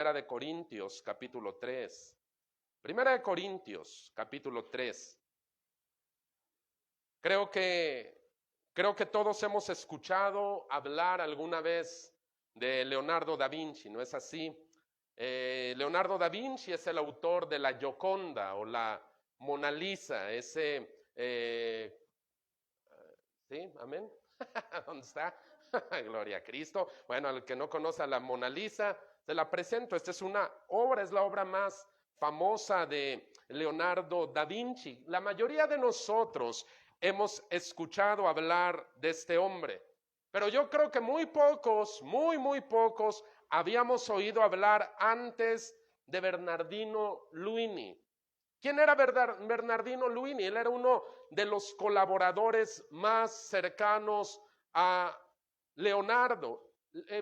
Primera de Corintios, capítulo 3. Primera de Corintios, capítulo 3. Creo que todos hemos escuchado hablar alguna vez de Leonardo da Vinci, ¿no es así? Leonardo da Vinci es el autor de la Gioconda o la Mona Lisa, ¿sí? Amén. ¿Dónde está? Gloria a Cristo. Bueno, al que no conoce a la Mona Lisa, se la presento. Esta es una obra, es la obra más famosa de Leonardo da Vinci. La mayoría de nosotros hemos escuchado hablar de este hombre, pero yo creo que muy pocos habíamos oído hablar antes de Bernardino Luini. ¿Quién era Bernardino Luini? Él era uno de los colaboradores más cercanos a Leonardo.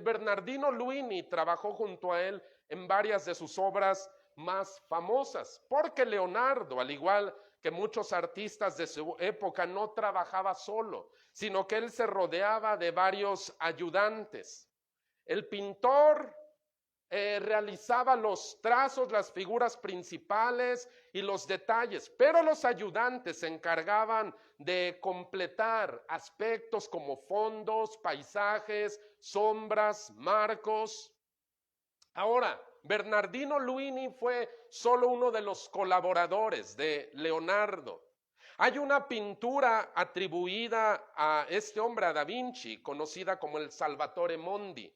Bernardino Luini trabajó junto a él en varias de sus obras más famosas, porque Leonardo, al igual que muchos artistas de su época, no trabajaba solo, sino que él se rodeaba de varios ayudantes. El pintor realizaba los trazos, las figuras principales y los detalles, pero los ayudantes se encargaban de completar aspectos como fondos, paisajes, sombras, marcos. Ahora, Bernardino Luini fue solo uno de los colaboradores de Leonardo. Hay una pintura atribuida a este hombre, a Da Vinci, conocida como el Salvatore Mondi.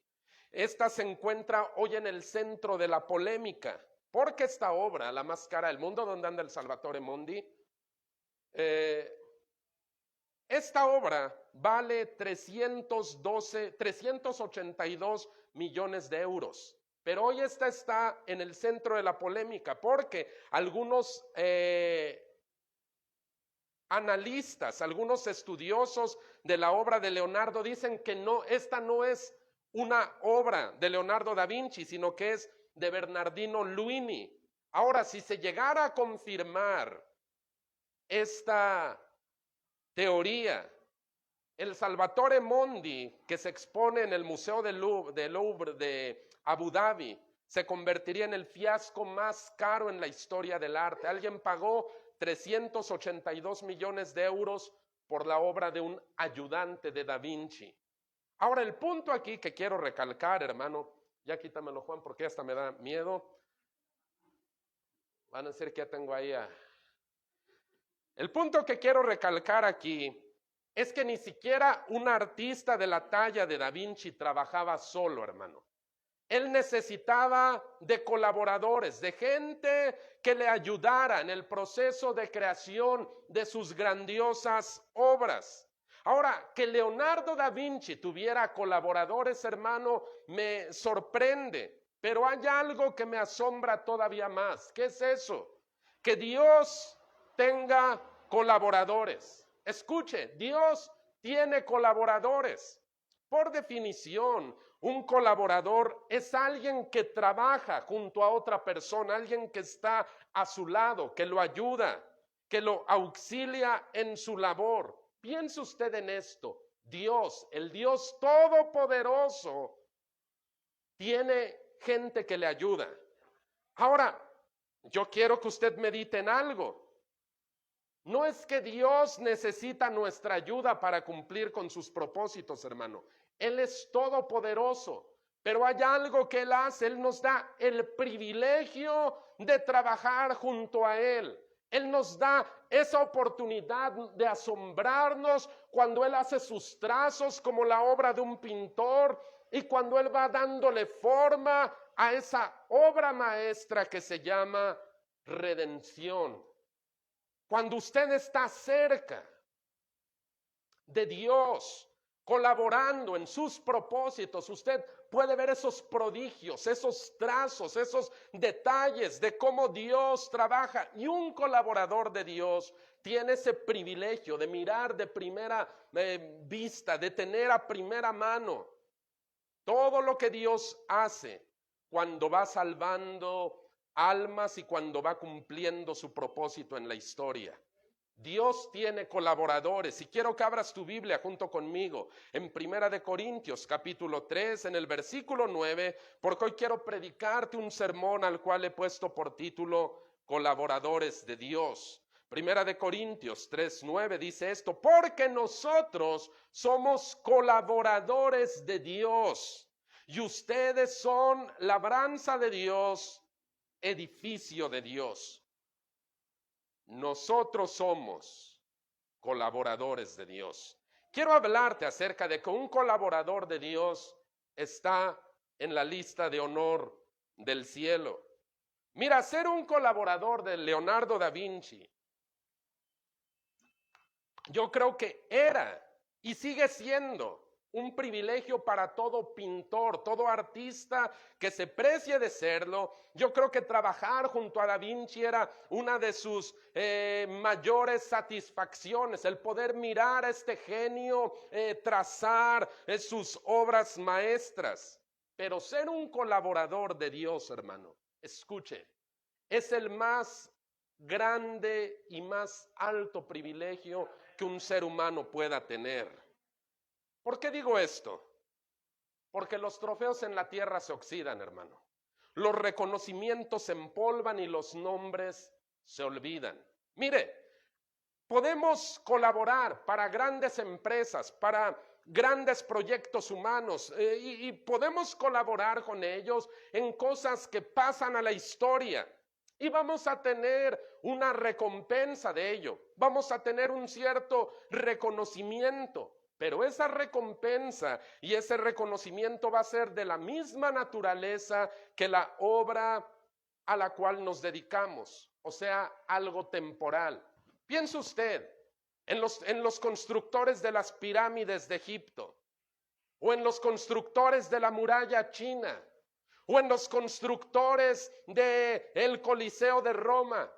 Esta se encuentra hoy en el centro de la polémica, porque esta obra, La más cara del mundo, ¿dónde anda el Salvatore Mondi? Esta obra vale 382 millones de euros, pero hoy esta está en el centro de la polémica, porque algunos analistas, algunos estudiosos de la obra de Leonardo dicen que no, esta no es una obra de Leonardo da Vinci, sino que es de Bernardino Luini. Ahora, si se llegara a confirmar esta teoría, el Salvatore Mondi, que se expone en el Museo del Louvre de Abu Dhabi, se convertiría en el fiasco más caro en la historia del arte. Alguien pagó 382 millones de euros por la obra de un ayudante de Da Vinci. Ahora, el punto aquí que quiero recalcar, hermano, ya quítamelo, Juan, porque hasta me da miedo. Van a decir que ya tengo ahí a... El punto que quiero recalcar aquí es que ni siquiera un artista de la talla de Da Vinci trabajaba solo, hermano. Él necesitaba de colaboradores, de gente que le ayudara en el proceso de creación de sus grandiosas obras. Ahora, que Leonardo da Vinci tuviera colaboradores, hermano, me sorprende, pero hay algo que me asombra todavía más. ¿Qué es eso? Que Dios tenga colaboradores. Escuche, Dios tiene colaboradores. Por definición, un colaborador es alguien que trabaja junto a otra persona, alguien que está a su lado, que lo ayuda, que lo auxilia en su labor. Piense usted en esto. Dios, el Dios todopoderoso, tiene gente que le ayuda. Ahora, yo quiero que usted medite en algo. No es que Dios necesita nuestra ayuda para cumplir con sus propósitos, hermano. Él es todopoderoso, pero hay algo que Él hace. Él nos da el privilegio de trabajar junto a Él. Él nos da esa oportunidad de asombrarnos cuando Él hace sus trazos como la obra de un pintor y cuando Él va dándole forma a esa obra maestra que se llama redención. Cuando usted está cerca de Dios, colaborando en sus propósitos, usted puede ver esos prodigios, esos trazos, esos detalles de cómo Dios trabaja. Y un colaborador de Dios tiene ese privilegio de mirar de primera vista, de tener a primera mano todo lo que Dios hace cuando va salvando almas y cuando va cumpliendo su propósito en la historia. Dios tiene colaboradores y quiero que abras tu Biblia junto conmigo en Primera de Corintios capítulo 3 en el versículo 9, porque hoy quiero predicarte un sermón al cual he puesto por título Colaboradores de Dios. Primera de Corintios 3:9 dice esto: porque nosotros somos colaboradores de Dios y ustedes son labranza de Dios, edificio de Dios. Nosotros somos colaboradores de Dios. Quiero hablarte acerca de que un colaborador de Dios está en la lista de honor del cielo. Mira, ser un colaborador de Leonardo da Vinci, yo creo que era y sigue siendo un privilegio para todo pintor, todo artista que se precie de serlo. Yo creo que trabajar junto a Da Vinci era una de sus mayores satisfacciones, el poder mirar a este genio trazar sus obras maestras. Pero ser un colaborador de Dios, hermano, escuche, es el más grande y más alto privilegio que un ser humano pueda tener. ¿Por qué digo esto? Porque los trofeos en la tierra se oxidan, hermano. Los reconocimientos se empolvan y los nombres se olvidan. Mire, podemos colaborar para grandes empresas, para grandes proyectos humanos y podemos colaborar con ellos en cosas que pasan a la historia. Y vamos a tener una recompensa de ello. Vamos a tener un cierto reconocimiento. Pero esa recompensa y ese reconocimiento va a ser de la misma naturaleza que la obra a la cual nos dedicamos, o sea, algo temporal. Piense usted en los constructores de las pirámides de Egipto, o en los constructores de la muralla china, o en los constructores del Coliseo de Roma.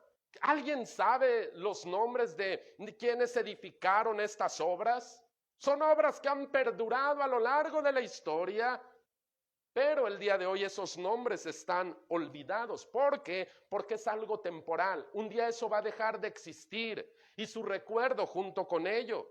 ¿Alguien sabe los nombres de quienes edificaron estas obras? Son obras que han perdurado a lo largo de la historia, pero el día de hoy esos nombres están olvidados. ¿Por qué? Porque es algo temporal. Un día eso va a dejar de existir y su recuerdo junto con ello.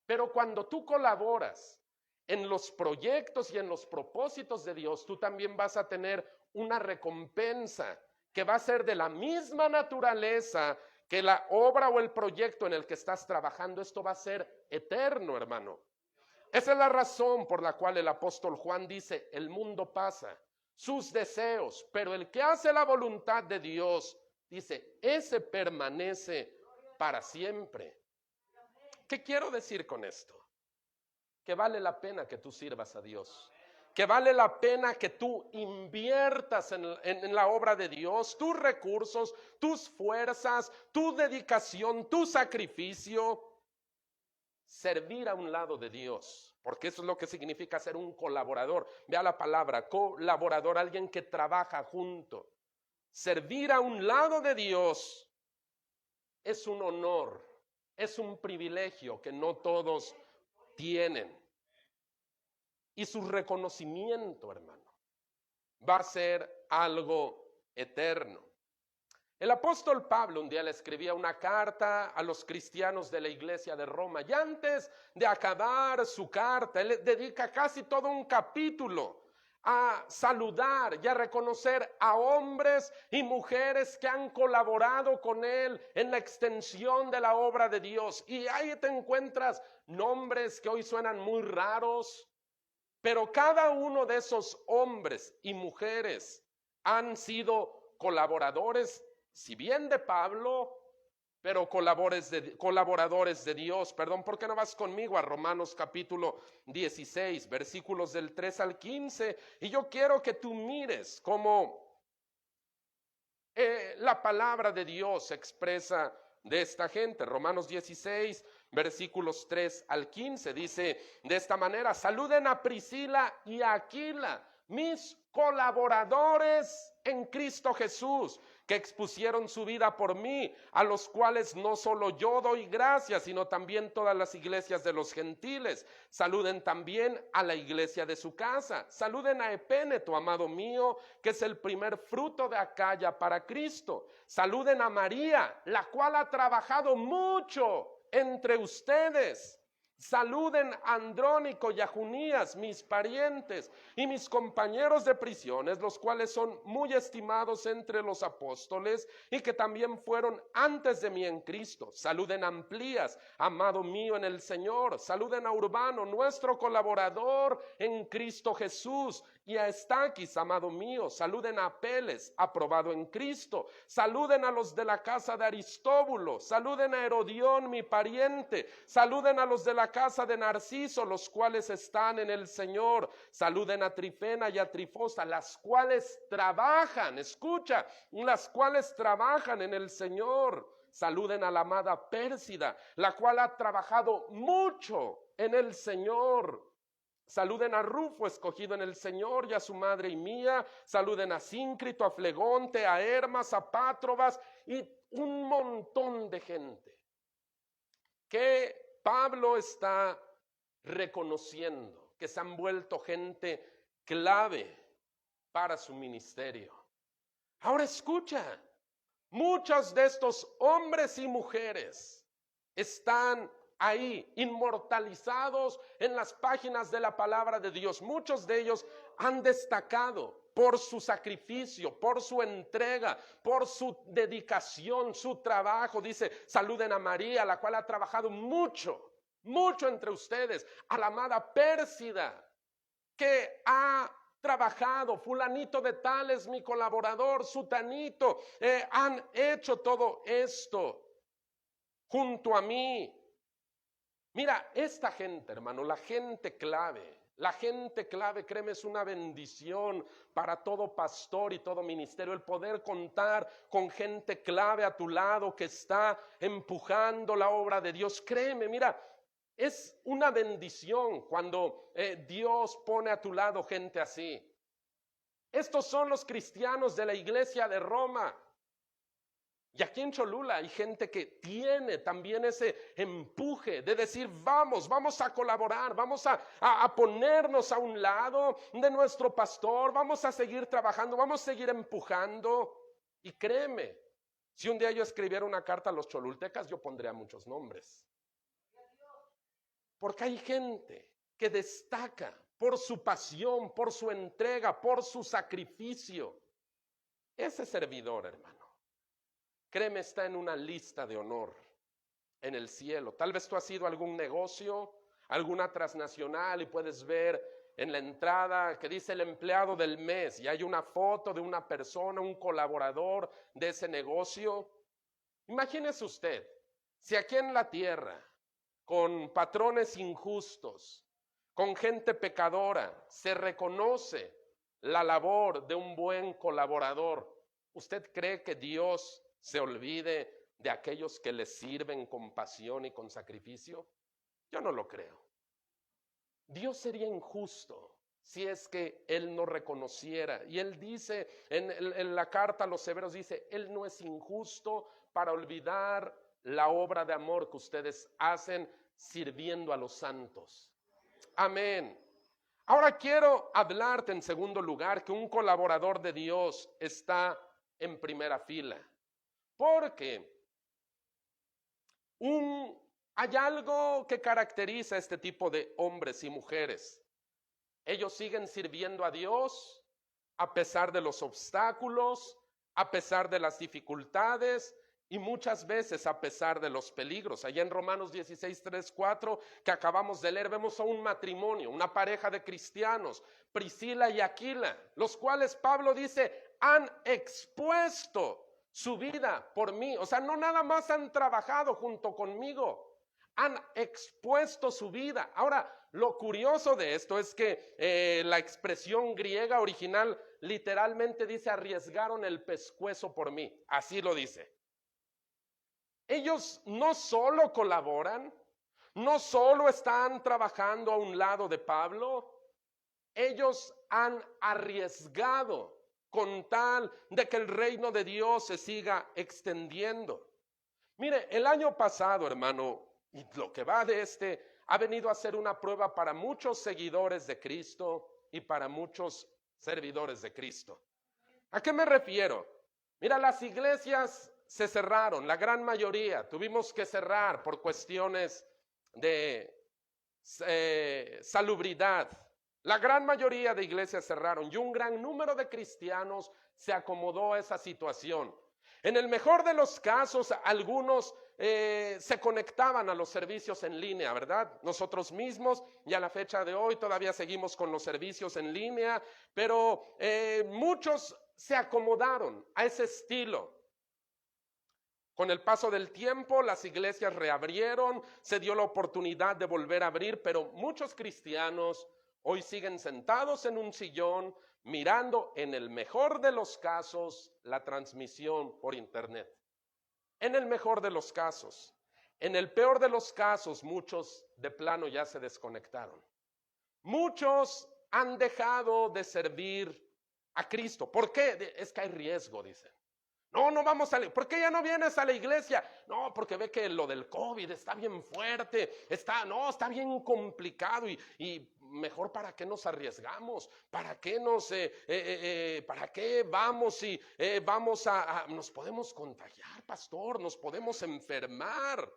Pero cuando tú colaboras en los proyectos y en los propósitos de Dios, tú también vas a tener una recompensa que va a ser de la misma naturaleza que la obra o el proyecto en el que estás trabajando. Esto va a ser eterno, hermano. Esa es la razón por la cual el apóstol Juan dice: el mundo pasa, sus deseos, pero el que hace la voluntad de Dios, dice, ese permanece para siempre. ¿Qué quiero decir con esto? Que vale la pena que tú sirvas a Dios, que vale la pena que tú inviertas en la obra de Dios, tus recursos, tus fuerzas, tu dedicación, tu sacrificio, servir a un lado de Dios, porque eso es lo que significa ser un colaborador. Vea la palabra, colaborador, alguien que trabaja junto. Servir a un lado de Dios es un honor, es un privilegio que no todos tienen. Y su reconocimiento, hermano, va a ser algo eterno. El apóstol Pablo un día le escribía una carta a los cristianos de la iglesia de Roma, y antes de acabar su carta, él le dedica casi todo un capítulo a saludar y a reconocer a hombres y mujeres que han colaborado con él en la extensión de la obra de Dios. Y ahí te encuentras nombres que hoy suenan muy raros, pero cada uno de esos hombres y mujeres han sido colaboradores, si bien de Pablo, pero colaboradores de Dios. Perdón, ¿por qué no vas conmigo a Romanos capítulo 16, versículos del 3 al 15? Y yo quiero que tú mires cómo la palabra de Dios se expresa de esta gente. Romanos 16, versículos 3 al 15, dice de esta manera: saluden a Priscila y a Aquila, mis colaboradores en Cristo Jesús, que expusieron su vida por mí, a los cuales no solo yo doy gracias, sino también todas las iglesias de los gentiles. Saluden también a la iglesia de su casa. Saluden a Epéneto, amado mío, que es el primer fruto de Acaya para Cristo. Saluden a María, la cual ha trabajado mucho entre ustedes. Saluden a Andrónico y a Junías, mis parientes y mis compañeros de prisiones, los cuales son muy estimados entre los apóstoles y que también fueron antes de mí en Cristo. Saluden a Amplías, amado mío en el Señor. Saluden a Urbano, nuestro colaborador en Cristo Jesús. Y a Estaquis, amado mío. Saluden a Apeles, aprobado en Cristo. Saluden a los de la casa de Aristóbulo. Saluden a Herodión, mi pariente. Saluden a los de la casa de Narciso, los cuales están en el Señor. Saluden a Trifena y a Trifosa, las cuales trabajan, escucha, las cuales trabajan en el Señor. Saluden a la amada Pérsida, la cual ha trabajado mucho en el Señor. Saluden a Rufo, escogido en el Señor, y a su madre y mía. Saluden a Síncrito, a Flegonte, a Hermas, a Pátrobas y un montón de gente que Pablo está reconociendo que se han vuelto gente clave para su ministerio. Ahora escucha, muchos de estos hombres y mujeres están ahí, inmortalizados en las páginas de la palabra de Dios. Muchos de ellos han destacado por su sacrificio, por su entrega, por su dedicación, su trabajo. Dice, saluden a María, la cual ha trabajado mucho, mucho entre ustedes. A la amada Pérsida, que ha trabajado. Fulanito de tal es mi colaborador, sutanito. Han hecho todo esto junto a mí. Mira, esta gente, hermano, la gente clave, créeme, es una bendición para todo pastor y todo ministerio, el poder contar con gente clave a tu lado que está empujando la obra de Dios. Créeme, mira, es una bendición cuando Dios pone a tu lado gente así. Estos son los cristianos de la iglesia de Roma. Y aquí en Cholula hay gente que tiene también ese empuje de decir, vamos a colaborar, vamos a ponernos a un lado de nuestro pastor, vamos a seguir trabajando, vamos a seguir empujando. Y créeme, si un día yo escribiera una carta a los cholultecas, yo pondría muchos nombres. Porque hay gente que destaca por su pasión, por su entrega, por su sacrificio. Ese servidor, hermano, créeme, está en una lista de honor en el cielo. Tal vez tú has ido a algún negocio, alguna transnacional, y puedes ver en la entrada que dice el empleado del mes y hay una foto de una persona, un colaborador de ese negocio. Imagínese usted, si aquí en la tierra, con patrones injustos, con gente pecadora, se reconoce la labor de un buen colaborador, ¿usted cree que Dios se olvide de aquellos que le sirven con pasión y con sacrificio? Yo no lo creo. Dios sería injusto si es que Él no reconociera. Y Él dice, en la carta a los Hebreos dice, Él no es injusto para olvidar la obra de amor que ustedes hacen sirviendo a los santos. Amén. Ahora quiero hablarte en segundo lugar que un colaborador de Dios está en primera fila. Porque hay algo que caracteriza a este tipo de hombres y mujeres. Ellos siguen sirviendo a Dios a pesar de los obstáculos, a pesar de las dificultades y muchas veces a pesar de los peligros. Allá en Romanos 16, 3, 4 que acabamos de leer, vemos a un matrimonio, una pareja de cristianos, Priscila y Aquila, los cuales Pablo dice han expuesto su vida por mí. O sea, no nada más han trabajado junto conmigo, han expuesto su vida. Ahora, lo curioso de esto es que la expresión griega original literalmente dice arriesgaron el pescuezo por mí. Así lo dice. Ellos no solo colaboran, no solo están trabajando a un lado de Pablo, ellos han arriesgado con tal de que el reino de Dios se siga extendiendo. Mire, el año pasado, hermano, y lo que va de ha venido a ser una prueba para muchos seguidores de Cristo y para muchos servidores de Cristo. ¿A qué me refiero? Mira, las iglesias se cerraron, la gran mayoría. Tuvimos que cerrar por cuestiones de salubridad. La gran mayoría de iglesias cerraron y un gran número de cristianos se acomodó a esa situación. En el mejor de los casos, algunos se conectaban a los servicios en línea, ¿verdad? Nosotros mismos, y a la fecha de hoy, todavía seguimos con los servicios en línea, pero muchos se acomodaron a ese estilo. Con el paso del tiempo, las iglesias reabrieron, se dio la oportunidad de volver a abrir, pero muchos cristianos hoy siguen sentados en un sillón, mirando, en el mejor de los casos, la transmisión por internet. En el mejor de los casos. En el peor de los casos, muchos de plano ya se desconectaron. Muchos han dejado de servir a Cristo. ¿Por qué? Es que hay riesgo, dicen. No vamos a... ¿Por qué ya no vienes a la iglesia? No, porque ve que lo del COVID está bien fuerte, está bien complicado y mejor para qué nos arriesgamos, para qué para qué vamos y nos podemos contagiar, pastor, nos podemos enfermar.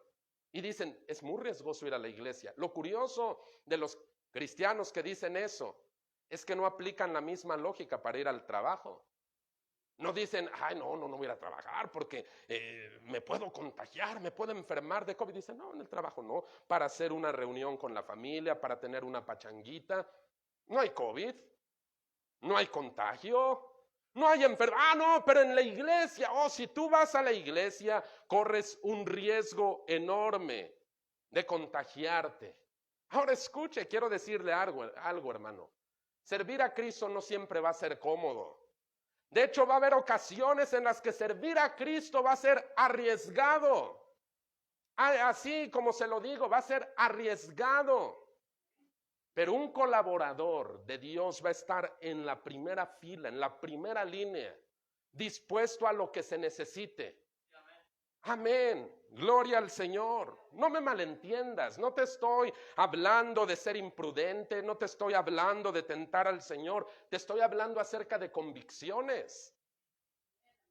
Y dicen, es muy riesgoso ir a la iglesia. Lo curioso de los cristianos que dicen eso es que no aplican la misma lógica para ir al trabajo. No dicen, no voy a ir a trabajar porque me puedo contagiar, me puedo enfermar de COVID. Dicen, no, en el trabajo no, para hacer una reunión con la familia, para tener una pachanguita. No hay COVID, no hay contagio, no hay enfermedad. No, pero en la iglesia, si tú vas a la iglesia, corres un riesgo enorme de contagiarte. Ahora escuche, quiero decirle algo, hermano. Servir a Cristo no siempre va a ser cómodo. De hecho, va a haber ocasiones en las que servir a Cristo va a ser arriesgado. Así como se lo digo, va a ser arriesgado. Pero un colaborador de Dios va a estar en la primera fila, en la primera línea, dispuesto a lo que se necesite. Amén. Gloria al Señor. No me malentiendas. No te estoy hablando de ser imprudente. No te estoy hablando de tentar al Señor. Te estoy hablando acerca de convicciones.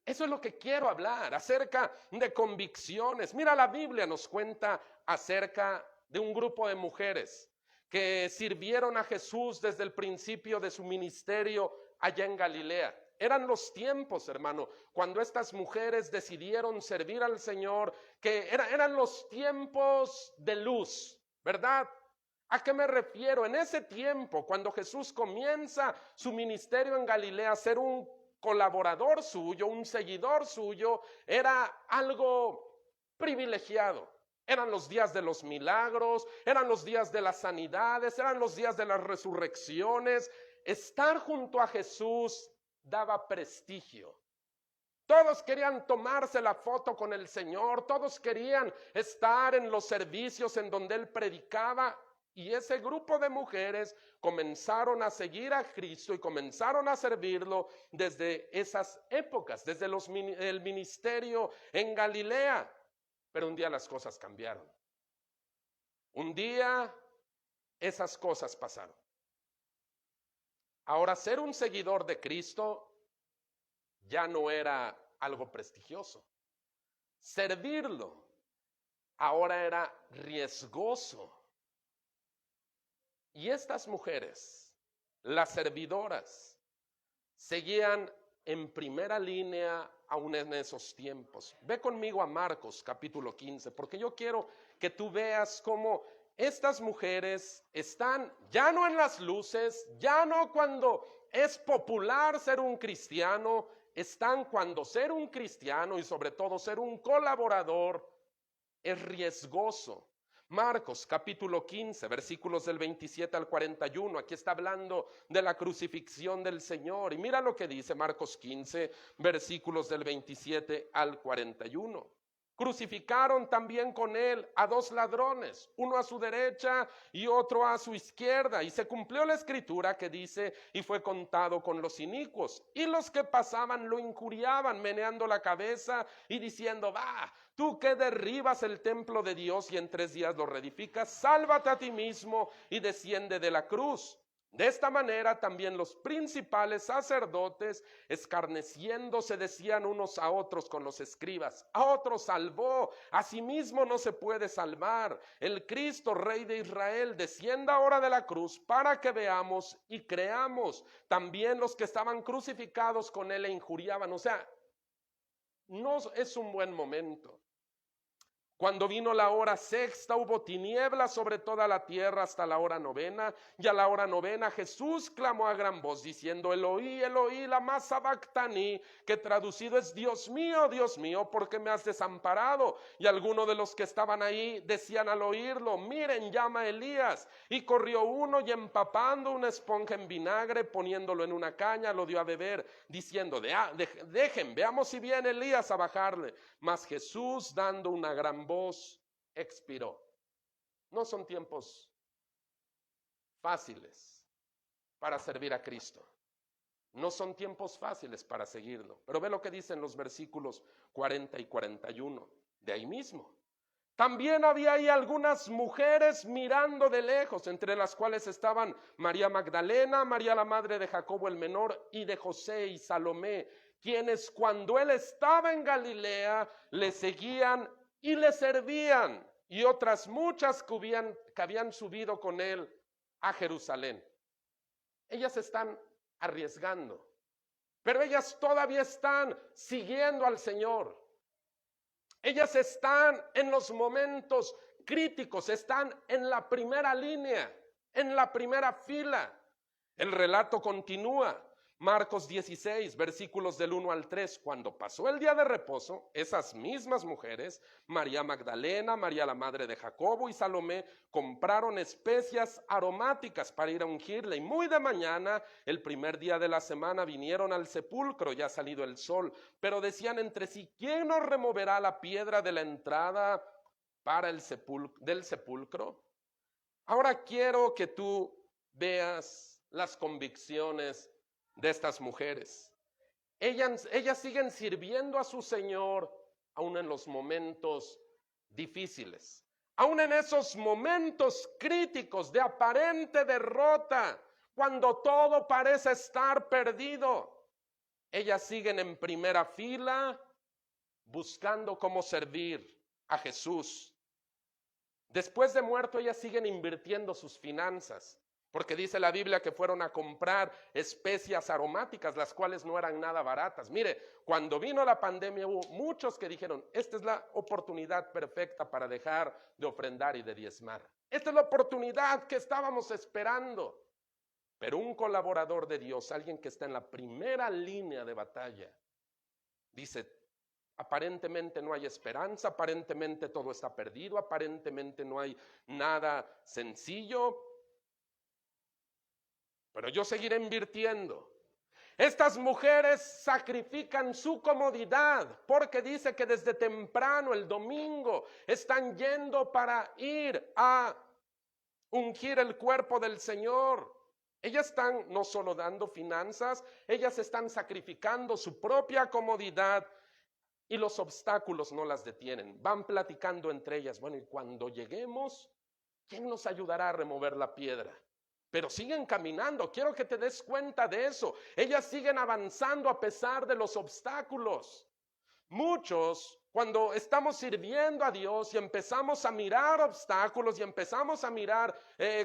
Eso es lo que quiero hablar, acerca de convicciones. Mira, la Biblia nos cuenta acerca de un grupo de mujeres que sirvieron a Jesús desde el principio de su ministerio allá en Galilea. Eran los tiempos, hermano, cuando estas mujeres decidieron servir al Señor, que eran los tiempos de luz, ¿verdad? ¿A qué me refiero? En ese tiempo, cuando Jesús comienza su ministerio en Galilea, ser un colaborador suyo, un seguidor suyo, era algo privilegiado. Eran los días de los milagros, eran los días de las sanidades, eran los días de las resurrecciones. Estar junto a Jesús daba prestigio. Todos querían tomarse la foto con el Señor, todos querían estar en los servicios en donde Él predicaba, y ese grupo de mujeres comenzaron a seguir a Cristo y comenzaron a servirlo desde esas épocas, desde el ministerio en Galilea. Pero un día las cosas cambiaron. Un día esas cosas pasaron. Ahora, ser un seguidor de Cristo ya no era algo prestigioso. Servirlo ahora era riesgoso. Y estas mujeres, las servidoras, seguían en primera línea aún en esos tiempos. Ve conmigo a Marcos capítulo 15, porque yo quiero que tú veas cómo estas mujeres están ya no en las luces, ya no cuando es popular ser un cristiano, están cuando ser un cristiano y sobre todo ser un colaborador es riesgoso. Marcos capítulo 15, versículos del 27 al 41, aquí está hablando de la crucifixión del Señor. Y mira lo que dice Marcos 15, versículos del 27 al 41. Crucificaron también con él a 2 ladrones, uno a su derecha y otro a su izquierda. Y se cumplió la escritura que dice, y fue contado con los inicuos. Y los que pasaban lo injuriaban, meneando la cabeza y diciendo, va, tú que derribas el templo de Dios y en 3 días lo reedificas, sálvate a ti mismo y desciende de la cruz. De esta manera también los principales sacerdotes, escarneciéndose, decían unos a otros con los escribas, a otros salvó, a sí mismo no se puede salvar. El Cristo, Rey de Israel, descienda ahora de la cruz para que veamos y creamos. También los que estaban crucificados con él le injuriaban. O sea, no es un buen momento. Cuando vino la hora sexta, hubo tinieblas sobre toda la tierra hasta la hora novena, y a la hora novena Jesús clamó a gran voz diciendo, Eloí, Eloí, lama sabactani, que traducido es, Dios mío, ¿por qué me has desamparado? Y algunos de los que estaban ahí decían al oírlo, miren, llama a Elías. Y corrió uno y empapando una esponja en vinagre, poniéndolo en una caña, lo dio a beber, diciendo, dejen, veamos si viene Elías a bajarle. Mas Jesús, dando una gran voz, expiró. No son tiempos fáciles para servir a Cristo. No son tiempos fáciles para seguirlo. Pero ve lo que dicen los versículos 40 y 41 de ahí mismo. También había ahí algunas mujeres mirando de lejos, entre las cuales estaban María Magdalena, María la madre de Jacobo el menor y de José y Salomé, quienes cuando él estaba en Galilea le seguían y le servían, y otras muchas que habían subido con él a Jerusalén. Ellas están arriesgando, pero ellas todavía están siguiendo al Señor. Ellas están en los momentos críticos, están en la primera línea, en la primera fila. El relato continúa. Marcos 16, versículos del 1 al 3. Cuando pasó el día de reposo, esas mismas mujeres, María Magdalena, María la madre de Jacobo y Salomé, compraron especias aromáticas para ir a ungirle. Y muy de mañana, el primer día de la semana, vinieron al sepulcro, ya salido el sol. Pero decían entre sí, ¿quién nos removerá la piedra de la entrada del sepulcro? Ahora quiero que tú veas las convicciones de estas mujeres. Ellas siguen sirviendo a su Señor aún en los momentos difíciles, aún en esos momentos críticos de aparente derrota, cuando todo parece estar perdido. Ellas siguen en primera fila buscando cómo servir a Jesús. Después de muerto, ellas siguen invirtiendo sus finanzas, porque dice la Biblia que fueron a comprar especias aromáticas, las cuales no eran nada baratas. Mire, cuando vino la pandemia hubo muchos que dijeron, esta es la oportunidad perfecta para dejar de ofrendar y de diezmar. Esta es la oportunidad que estábamos esperando. Pero un colaborador de Dios, alguien que está en la primera línea de batalla, dice, aparentemente no hay esperanza, aparentemente todo está perdido, aparentemente no hay nada sencillo, pero yo seguiré invirtiendo. Estas mujeres sacrifican su comodidad porque dice que desde temprano el domingo están yendo para ir a ungir el cuerpo del Señor. Ellas están no solo dando finanzas, ellas están sacrificando su propia comodidad y los obstáculos no las detienen. Van platicando entre ellas, bueno, y cuando lleguemos, ¿quién nos ayudará a remover la piedra? Pero siguen caminando, quiero que te des cuenta de eso. Ellas siguen avanzando a pesar de los obstáculos. Muchos, cuando estamos sirviendo a Dios y empezamos a mirar obstáculos y empezamos a mirar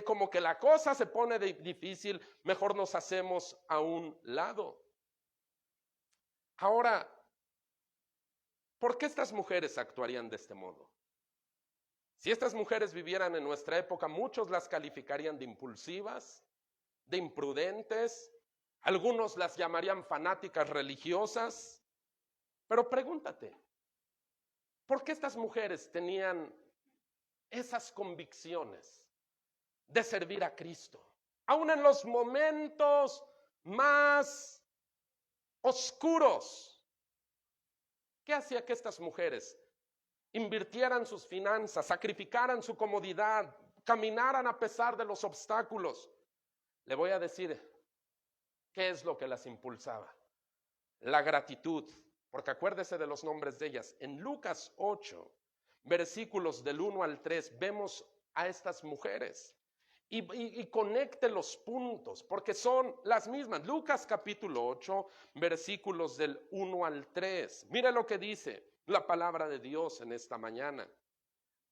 como que la cosa se pone difícil, mejor nos hacemos a un lado. Ahora, ¿por qué estas mujeres actuarían de este modo? Si estas mujeres vivieran en nuestra época, muchos las calificarían de impulsivas, de imprudentes, algunos las llamarían fanáticas religiosas. Pero pregúntate, ¿por qué estas mujeres tenían esas convicciones de servir a Cristo? Aún en los momentos más oscuros. ¿Qué hacía que estas mujeres invirtieran sus finanzas, sacrificaran su comodidad, caminaran a pesar de los obstáculos. Le voy a decir qué es lo que las impulsaba. La gratitud, porque acuérdese de los nombres de ellas. En Lucas 8, versículos del 1 al 3, vemos a estas mujeres. Y conecte los puntos, porque son las mismas. Lucas capítulo 8, versículos del 1 al 3. Mire lo que dice la palabra de Dios en esta mañana.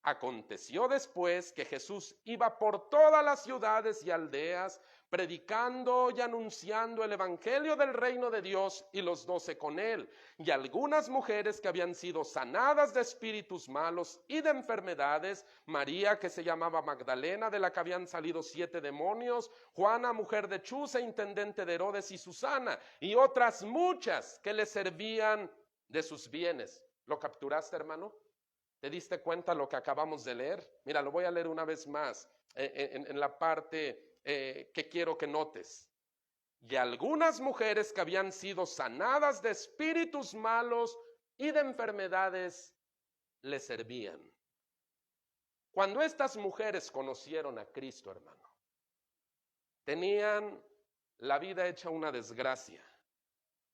Aconteció después que Jesús iba por todas las ciudades y aldeas, predicando y anunciando el evangelio del reino de Dios, y los 12 con él. Y algunas mujeres que habían sido sanadas de espíritus malos y de enfermedades, María, que se llamaba Magdalena, de la que habían salido 7 demonios, Juana, mujer de Chuza, intendente de Herodes, y Susana, y otras muchas que le servían de sus bienes. ¿Lo capturaste, hermano? ¿Te diste cuenta lo que acabamos de leer? Mira, lo voy a leer una vez más en la parte que quiero que notes. Y algunas mujeres que habían sido sanadas de espíritus malos y de enfermedades le servían. Cuando estas mujeres conocieron a Cristo, hermano, tenían la vida hecha una desgracia.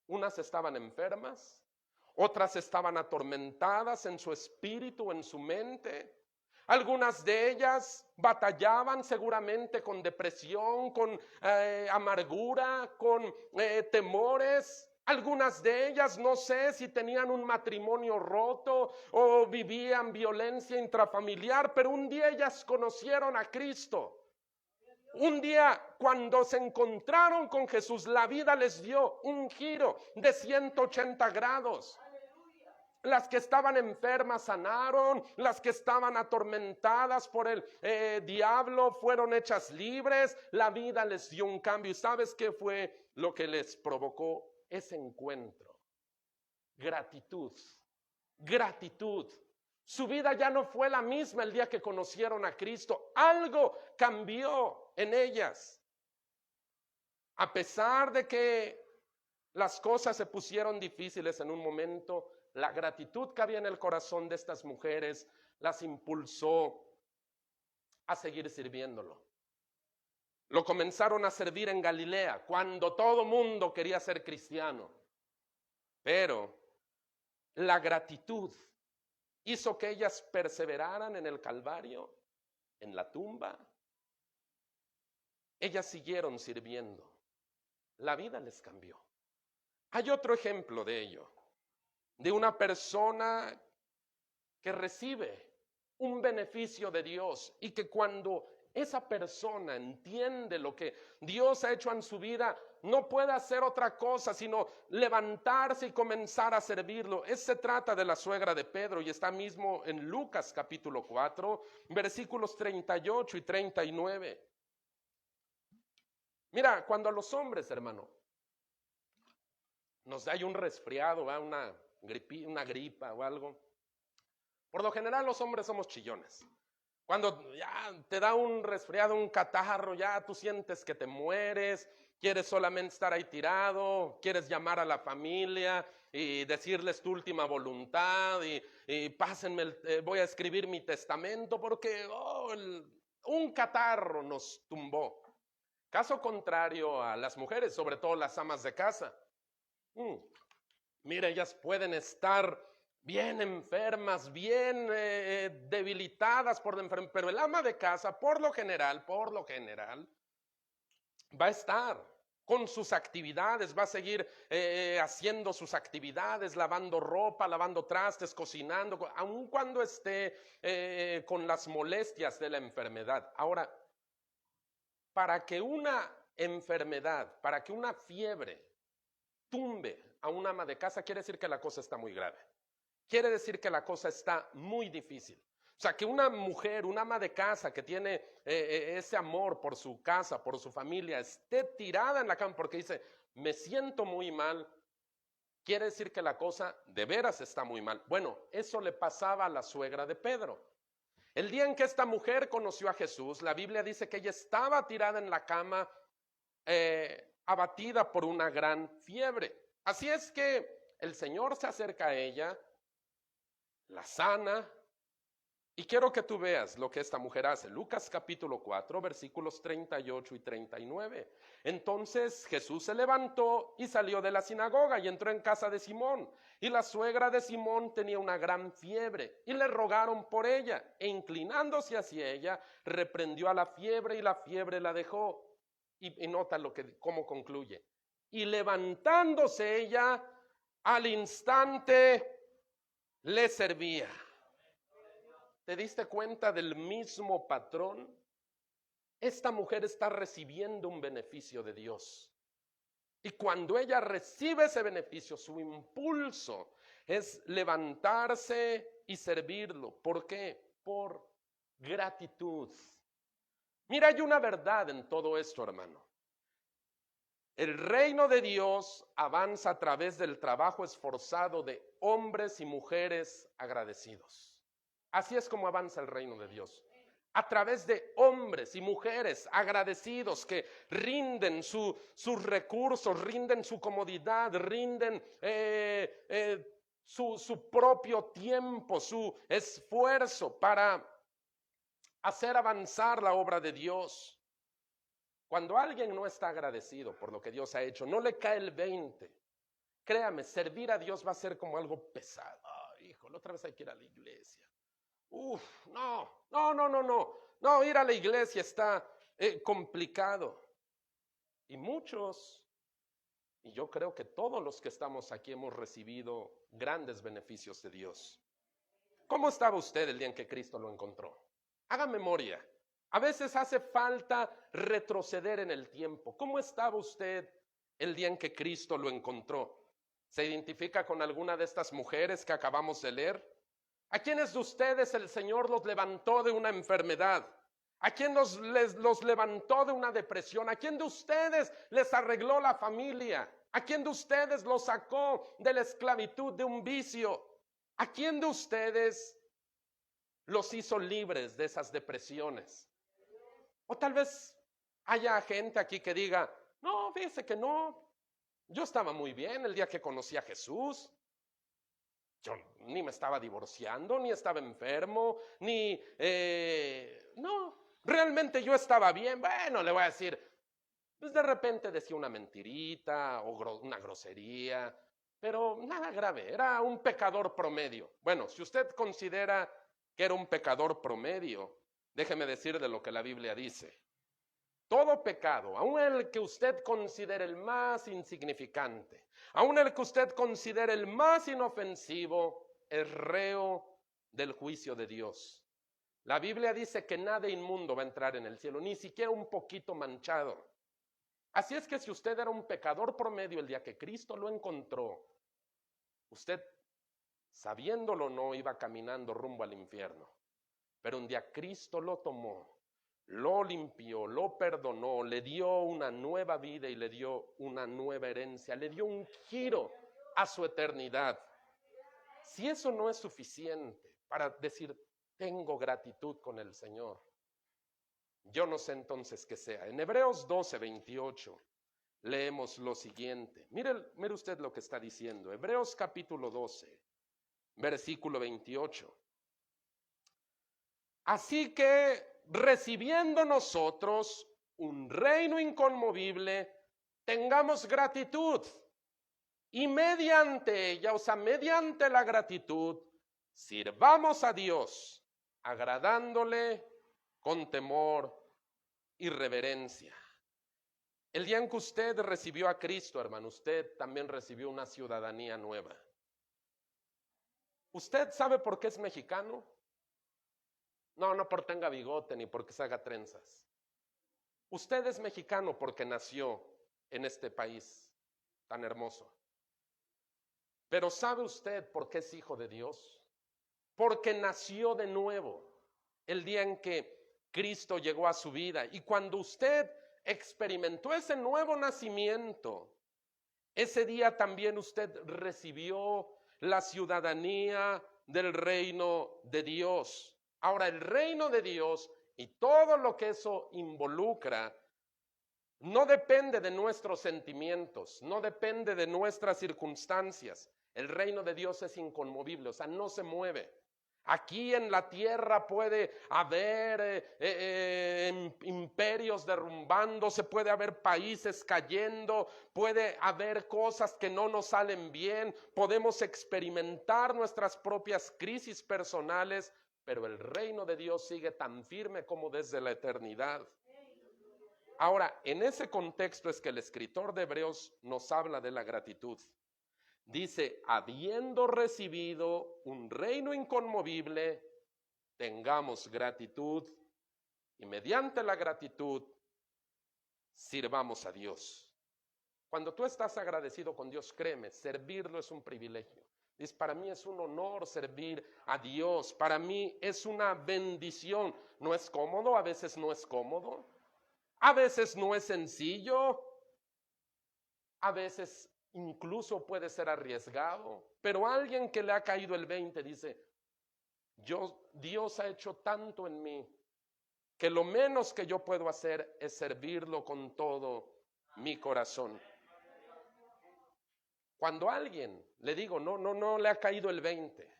Unas estaban enfermas, otras estaban atormentadas en su espíritu, en su mente. Algunas de ellas batallaban seguramente con depresión, con amargura, con temores. Algunas de ellas, no sé si tenían un matrimonio roto o vivían violencia intrafamiliar, pero un día ellas conocieron a Cristo. Un día, cuando se encontraron con Jesús, la vida les dio un giro de 180 grados. Las que estaban enfermas sanaron, las que estaban atormentadas por el diablo fueron hechas libres, la vida les dio un cambio. ¿Y sabes qué fue lo que les provocó ese encuentro? Gratitud, gratitud. Su vida ya no fue la misma el día que conocieron a Cristo. Algo cambió en ellas. A pesar de que las cosas se pusieron difíciles en un momento, la gratitud que había en el corazón de estas mujeres las impulsó a seguir sirviéndolo. Lo comenzaron a servir en Galilea, cuando todo mundo quería ser cristiano. Pero la gratitud hizo que ellas perseveraran en el Calvario, en la tumba. Ellas siguieron sirviendo. La vida les cambió. Hay otro ejemplo de ello, de una persona que recibe un beneficio de Dios y que cuando esa persona entiende lo que Dios ha hecho en su vida, no puede hacer otra cosa sino levantarse y comenzar a servirlo. Se trata de la suegra de Pedro y está mismo en Lucas capítulo 4, versículos 38 y 39. Mira, cuando a los hombres, hermano, nos da un resfriado, una gripa o algo, por lo general los hombres somos chillones. Cuando ya te da un resfriado, un catarro, ya tú sientes que te mueres, quieres solamente estar ahí tirado, quieres llamar a la familia y decirles tu última voluntad y pásenme, voy a escribir mi testamento porque un catarro nos tumbó. Caso contrario a las mujeres, sobre todo las amas de casa. Mira, ellas pueden estar bien enfermas, bien debilitadas por la enfermedad, pero el ama de casa, por lo general, va a estar con sus actividades, va a seguir haciendo sus actividades, lavando ropa, lavando trastes, cocinando, aun cuando esté con las molestias de la enfermedad. Ahora, para que una enfermedad, para que una fiebre tumbe a una ama de casa, quiere decir que la cosa está muy grave. Quiere decir que la cosa está muy difícil. O sea, que una mujer, una ama de casa que tiene ese amor por su casa, por su familia, esté tirada en la cama porque dice, me siento muy mal, quiere decir que la cosa de veras está muy mal. Bueno, eso le pasaba a la suegra de Pedro. El día en que esta mujer conoció a Jesús, la Biblia dice que ella estaba tirada en la cama, abatida por una gran fiebre. Así es que el Señor se acerca a ella, la sana, Y quiero que tú veas lo que esta mujer hace. Lucas capítulo 4, versículos 38 y 39. Entonces Jesús se levantó y salió de la sinagoga y entró en casa de Simón. Y la suegra de Simón tenía una gran fiebre y le rogaron por ella. E inclinándose hacia ella, reprendió a la fiebre y la fiebre la dejó. Y nota cómo concluye. Y levantándose ella, al instante le servía. ¿Te diste cuenta del mismo patrón? Esta mujer está recibiendo un beneficio de Dios. Y cuando ella recibe ese beneficio, su impulso es levantarse y servirlo. ¿Por qué? Por gratitud. Mira, hay una verdad en todo esto, hermano. El reino de Dios avanza a través del trabajo esforzado de hombres y mujeres agradecidos. Así es como avanza el reino de Dios. A través de hombres y mujeres agradecidos que rinden sus recursos, rinden su comodidad, rinden su propio tiempo, su esfuerzo para hacer avanzar la obra de Dios. Cuando alguien no está agradecido por lo que Dios ha hecho, no le cae el 20. Créame, servir a Dios va a ser como algo pesado. Oh, hijo, la otra vez hay que ir a la iglesia. No, ir a la iglesia está complicado. Y muchos, y yo creo que todos los que estamos aquí hemos recibido grandes beneficios de Dios. ¿Cómo estaba usted el día en que Cristo lo encontró? Haga memoria. A veces hace falta retroceder en el tiempo. ¿Cómo estaba usted el día en que Cristo lo encontró? ¿Se identifica con alguna de estas mujeres que acabamos de leer? ¿A quiénes de ustedes el Señor los levantó de una enfermedad? ¿A quién los levantó de una depresión? ¿A quién de ustedes les arregló la familia? ¿A quién de ustedes los sacó de la esclavitud de un vicio? ¿A quién de ustedes los hizo libres de esas depresiones? O tal vez haya gente aquí que diga, no, fíjese que no, yo estaba muy bien el día que conocí a Jesús. Yo ni me estaba divorciando, ni estaba enfermo, no, realmente yo estaba bien. Bueno, le voy a decir, pues de repente decía una mentirita o una grosería, pero nada grave, era un pecador promedio. Bueno, si usted considera que era un pecador promedio, déjeme decirle lo que la Biblia dice. Todo pecado, aun el que usted considere el más insignificante, aun el que usted considere el más inofensivo, es reo del juicio de Dios. La Biblia dice que nada inmundo va a entrar en el cielo, ni siquiera un poquito manchado. Así es que si usted era un pecador promedio el día que Cristo lo encontró, usted, sabiéndolo o no, iba caminando rumbo al infierno. Pero un día Cristo lo tomó, lo limpió, lo perdonó, le dio una nueva vida y le dio una nueva herencia, le dio un giro a su eternidad. Si eso no es suficiente para decir, tengo gratitud con el Señor, yo no sé entonces qué sea. En Hebreos 12:28 leemos lo siguiente. Mire usted lo que está diciendo. Hebreos capítulo 12, versículo 28. Así que recibiendo nosotros un reino inconmovible, tengamos gratitud y mediante ella, o sea, mediante la gratitud, sirvamos a Dios, agradándole con temor y reverencia. El día en que usted recibió a Cristo, hermano, usted también recibió una ciudadanía nueva. ¿Usted sabe por qué es mexicano? No porque tenga bigote ni porque se haga trenzas. Usted es mexicano porque nació en este país tan hermoso. Pero ¿sabe usted por qué es hijo de Dios? Porque nació de nuevo el día en que Cristo llegó a su vida. Y cuando usted experimentó ese nuevo nacimiento, ese día también usted recibió la ciudadanía del reino de Dios. Ahora, el reino de Dios y todo lo que eso involucra no depende de nuestros sentimientos, no depende de nuestras circunstancias. El reino de Dios es inconmovible, o sea, no se mueve. Aquí en la tierra puede haber imperios derrumbándose, puede haber países cayendo, puede haber cosas que no nos salen bien, podemos experimentar nuestras propias crisis personales, pero el reino de Dios sigue tan firme como desde la eternidad. Ahora, en ese contexto es que el escritor de Hebreos nos habla de la gratitud. Dice, habiendo recibido un reino inconmovible, tengamos gratitud y mediante la gratitud sirvamos a Dios. Cuando tú estás agradecido con Dios, créeme, servirlo es un privilegio. Dice, para mí es un honor servir a Dios, para mí es una bendición. No es cómodo, a veces no es cómodo, a veces no es sencillo, a veces incluso puede ser arriesgado, pero alguien que le ha caído el 20 dice, Dios ha hecho tanto en mí que lo menos que yo puedo hacer es servirlo con todo mi corazón. Cuando a alguien le digo, no le ha caído el 20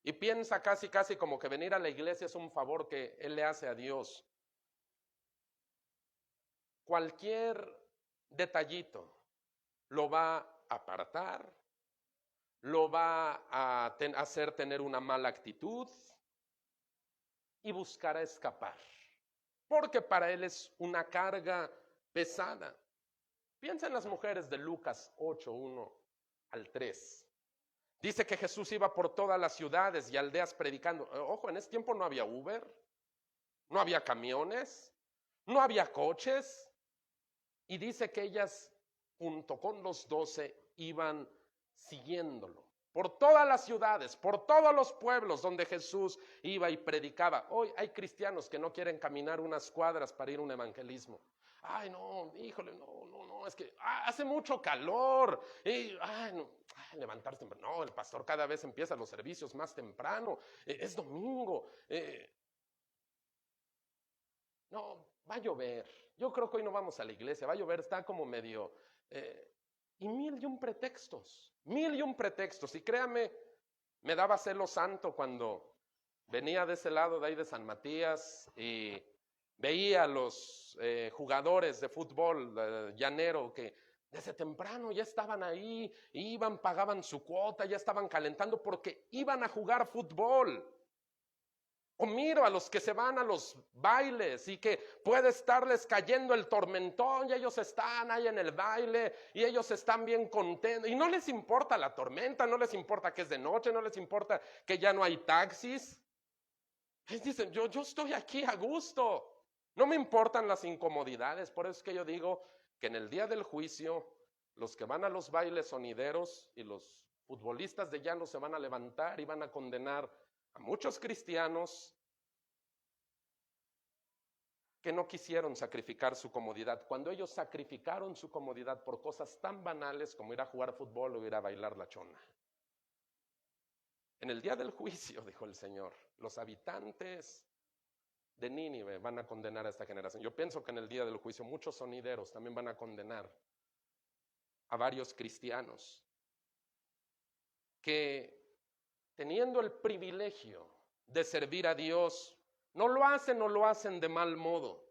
y piensa casi como que venir a la iglesia es un favor que él le hace a Dios, cualquier detallito lo va a apartar, lo va a hacer tener una mala actitud y buscará escapar, porque para él es una carga pesada. Piensa en las mujeres de Lucas 8, 1 al 3. Dice que Jesús iba por todas las ciudades y aldeas predicando. Ojo, en ese tiempo no había Uber, no había camiones, no había coches. Y dice que ellas, junto con los 12, iban siguiéndolo por todas las ciudades, por todos los pueblos donde Jesús iba y predicaba. Hoy hay cristianos que no quieren caminar unas cuadras para ir a un evangelismo. Ay, no, híjole, no, es que hace mucho calor. Levantarse temprano. No, el pastor cada vez empieza los servicios más temprano. Es domingo. No, va a llover. Yo creo que hoy no vamos a la iglesia. Va a llover, está como medio... y mil y un pretextos. Y créame, me daba celo santo cuando venía de ese lado de ahí de San Matías y veía a los jugadores de fútbol llanero que desde temprano ya estaban ahí, iban, pagaban su cuota, ya estaban calentando porque iban a jugar fútbol. O miro a los que se van a los bailes y que puede estarles cayendo el tormentón y ellos están ahí en el baile y ellos están bien contentos y no les importa la tormenta, no les importa que es de noche, no les importa que ya no hay taxis. Ellos dicen, yo estoy aquí a gusto, no me importan las incomodidades. Por eso es que yo digo que en el día del juicio los que van a los bailes sonideros y los futbolistas de llano se van a levantar y van a condenar a muchos cristianos que no quisieron sacrificar su comodidad, cuando ellos sacrificaron su comodidad por cosas tan banales como ir a jugar fútbol o ir a bailar la chona. En el día del juicio, dijo el Señor, los habitantes de Nínive van a condenar a esta generación. Yo pienso que en el día del juicio muchos sonideros también van a condenar a varios cristianos que, teniendo el privilegio de servir a Dios, no lo hacen de mal modo,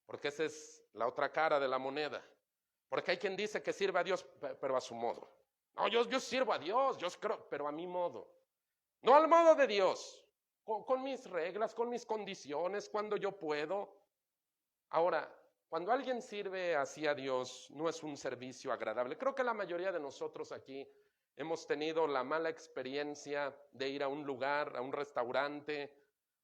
porque esa es la otra cara de la moneda. Porque hay quien dice que sirve a Dios, pero a su modo. No, yo sirvo a Dios, yo creo, pero a mi modo. No al modo de Dios, con mis reglas, con mis condiciones, cuando yo puedo. Ahora, cuando alguien sirve así a Dios, no es un servicio agradable. Creo que la mayoría de nosotros aquí hemos tenido la mala experiencia de ir a un lugar, a un restaurante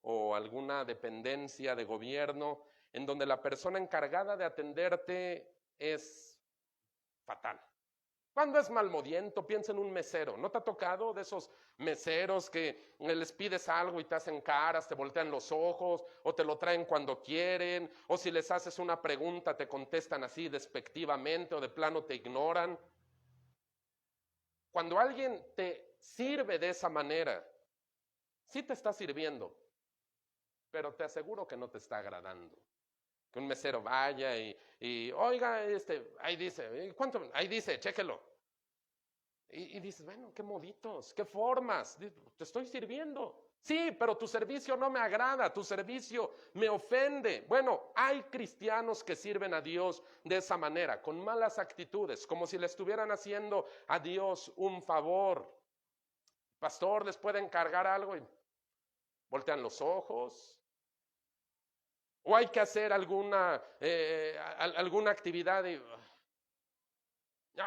o alguna dependencia de gobierno, en donde la persona encargada de atenderte es fatal. Cuando es malmodiento, piensa en un mesero. ¿No te ha tocado de esos meseros que les pides algo y te hacen caras, te voltean los ojos, o te lo traen cuando quieren, o si les haces una pregunta te contestan así despectivamente o de plano te ignoran? Cuando alguien te sirve de esa manera, sí te está sirviendo, pero te aseguro que no te está agradando. Que un mesero vaya y oiga, ahí dice, ¿cuánto? Ahí dice, chéquelo. Y dices, bueno, qué moditos, qué formas, te estoy sirviendo. Sí, pero tu servicio no me agrada, tu servicio me ofende. Bueno, hay cristianos que sirven a Dios de esa manera, con malas actitudes, como si le estuvieran haciendo a Dios un favor. Pastor, les puede encargar algo y voltean los ojos. O hay que hacer alguna actividad y,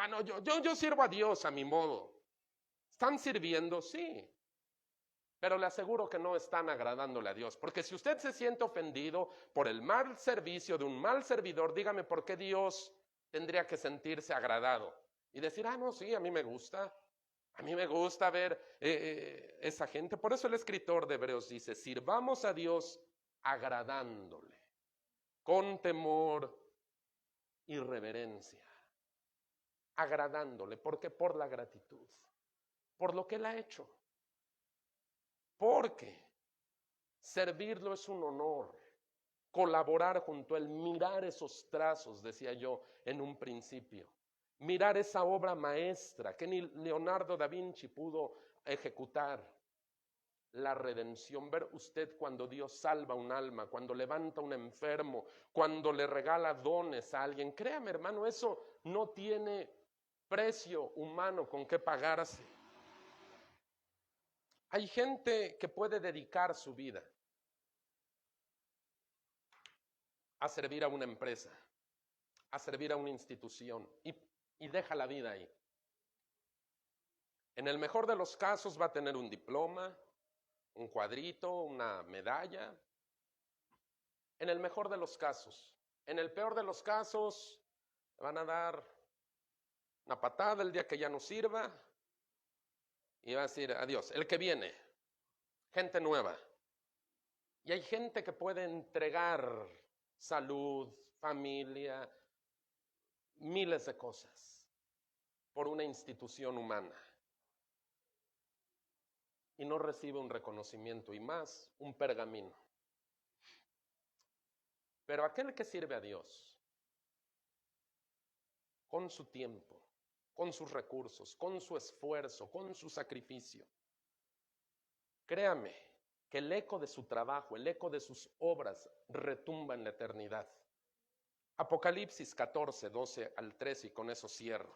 no, yo sirvo a Dios a mi modo. ¿Están sirviendo? Sí. Pero le aseguro que no están agradándole a Dios. Porque si usted se siente ofendido por el mal servicio de un mal servidor, dígame por qué Dios tendría que sentirse agradado. Y decir, no, sí, a mí me gusta. A mí me gusta ver esa gente. Por eso el escritor de Hebreos dice, sirvamos a Dios agradándole, con temor y reverencia. Agradándole. ¿Por qué? Por la gratitud. Por lo que Él ha hecho. Porque servirlo es un honor, colaborar junto a Él, mirar esos trazos, decía yo en un principio, mirar esa obra maestra que ni Leonardo da Vinci pudo ejecutar, la redención, ver usted cuando Dios salva un alma, cuando levanta un enfermo, cuando le regala dones a alguien, créame hermano, eso no tiene precio humano con qué pagarse. Hay gente que puede dedicar su vida a servir a una empresa, a servir a una institución y deja la vida ahí. En el mejor de los casos va a tener un diploma, un cuadrito, una medalla. En el mejor de los casos. En el peor de los casos le van a dar una patada el día que ya no sirva y va a decir adiós. El que viene, gente nueva. Y hay gente que puede entregar salud, familia, miles de cosas por una institución humana y no recibe un reconocimiento y más un pergamino. Pero aquel que sirve a Dios con su tiempo, con sus recursos, con su esfuerzo, con su sacrificio, créame que el eco de su trabajo, el eco de sus obras retumba en la eternidad. Apocalipsis 14, 12 al 13 y con eso cierro.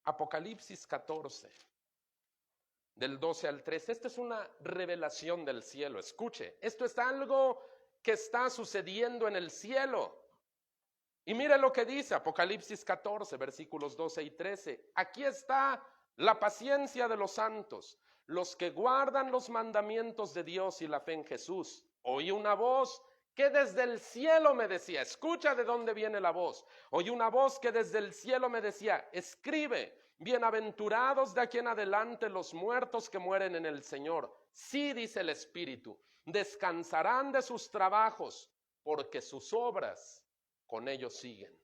Apocalipsis 14, del 12 al 13. Esta es una revelación del cielo. Escuche, esto es algo que está sucediendo en el cielo. Y mire lo que dice Apocalipsis 14, versículos 12 y 13. Aquí está la paciencia de los santos, los que guardan los mandamientos de Dios y la fe en Jesús. Oí una voz que desde el cielo me decía, escucha de dónde viene la voz. Oí una voz que desde el cielo me decía, escribe, bienaventurados de aquí en adelante los muertos que mueren en el Señor. Sí, dice el Espíritu, descansarán de sus trabajos, porque sus obras con ellos siguen.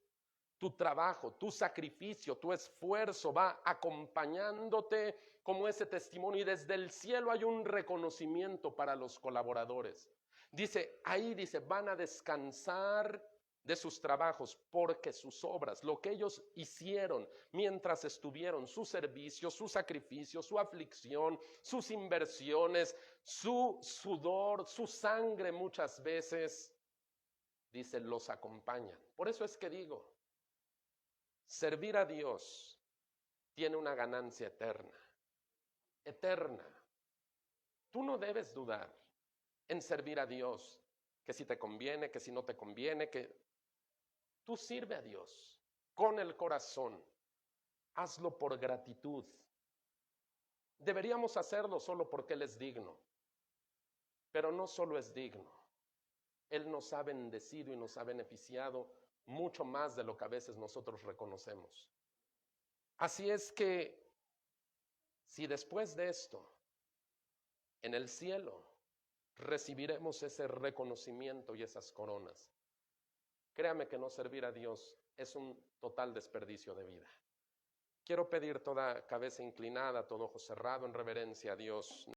Tu trabajo, tu sacrificio, tu esfuerzo va acompañándote como ese testimonio y desde el cielo hay un reconocimiento para los colaboradores. Dice, ahí dice, van a descansar de sus trabajos porque sus obras, lo que ellos hicieron mientras estuvieron, su servicio, su sacrificio, su aflicción, sus inversiones, su sudor, su sangre muchas veces, dice, los acompañan. Por eso es que digo, servir a Dios tiene una ganancia eterna, eterna. Tú no debes dudar en servir a Dios, que si te conviene, que si no te conviene, que tú sirve a Dios con el corazón, hazlo por gratitud. Deberíamos hacerlo solo porque Él es digno, pero no solo es digno, Él nos ha bendecido y nos ha beneficiado mucho más de lo que a veces nosotros reconocemos. Así es que, si después de esto, en el cielo, recibiremos ese reconocimiento y esas coronas, créame que no servir a Dios es un total desperdicio de vida. Quiero pedir toda cabeza inclinada, todo ojo cerrado en reverencia a Dios.